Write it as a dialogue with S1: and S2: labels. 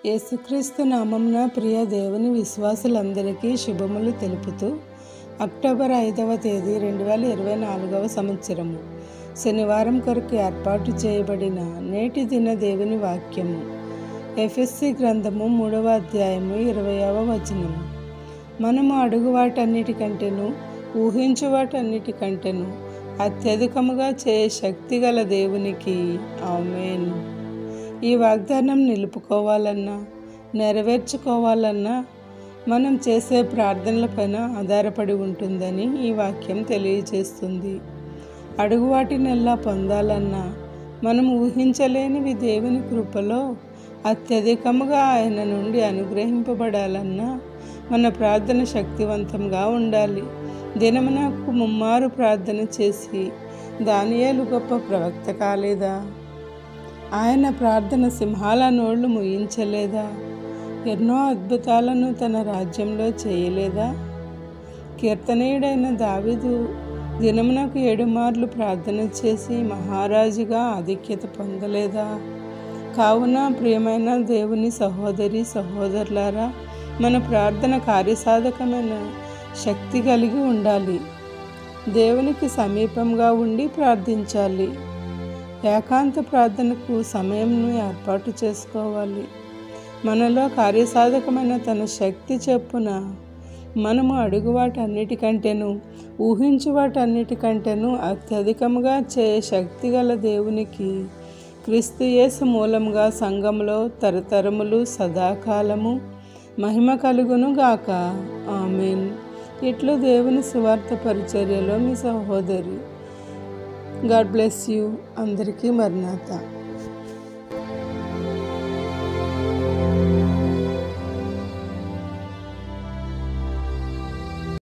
S1: యేసుక్రీస్తు నామమున ప్రియ దేవుని విశ్వాసులందరికీ శుభములు తెలుపుతూ అక్టోబర్ 5వ తేదీ 2024వ సంవత్సరము శనివారం కొరకు ఏర్పాటు చేయబడిన నేటి దిన దేవుని వాక్యము ఎఫెసీ గ్రంథము 3వ అధ్యాయము 20వ వచనము. మనము అడుగు వాటన్నిటికంటేను ఊహించు వాటన్నిటికంటేను అత్యధికముగా చేయ శక్తి గల దేవునికి ఆమేన్. ఈ వాగ్దానం నిలుపుకోవాలన్నా నెరవేర్చుకోవాలన్నా మనం చేసే ప్రార్థనలపైన ఆధారపడి ఉంటుందని ఈ వాక్యం తెలియజేస్తుంది. అడుగు వాటినెల్లా పొందాలన్నా మనం ఊహించలేనివి దేవుని కృపలో అత్యధికముగా ఆయన నుండి అనుగ్రహింపబడాలన్నా మన ప్రార్థన శక్తివంతంగా ఉండాలి. దినమునకు 3 ప్రార్థన చేసి దానియేలు గొప్ప ప్రవక్త కాలేదా? ఆయన ప్రార్థన సింహాల నోళ్లు ముయించలేదా? ఎన్నో అద్భుతాలను తన రాజ్యంలో చేయలేదా? కీర్తనీయుడైన దావీదు దినమునకు 7 మార్లు ప్రార్థన చేసి మహారాజుగా ఆధిక్యత పొందలేదా? కావున ప్రియమైన దేవుని సహోదరి సహోదరులారా, మన ప్రార్థన కార్యసాధకమైన శక్తి కలిగి ఉండాలి. దేవునికి సమీపంగా ఉండి ప్రార్థించాలి. ఏకాంత ప్రార్థనకు సమయంను ఏర్పాటు చేసుకోవాలి. మనలో కార్యసాధకమైన తన శక్తి చొప్పున మనము అడుగు వాటన్నిటికంటేను ఊహించు వాటన్నిటికంటేను అత్యధికముగా చేయ శక్తి గల దేవునికి క్రీస్తు యేసు మూలంగా సంఘములో తరతరములు సదాకాలము మహిమ కలుగును గాక. ఆమేన్. ఇట్లు దేవుని సువార్త పరిచర్యలో మీ సహోదరి. God bless you. అందరికీ మరణాత.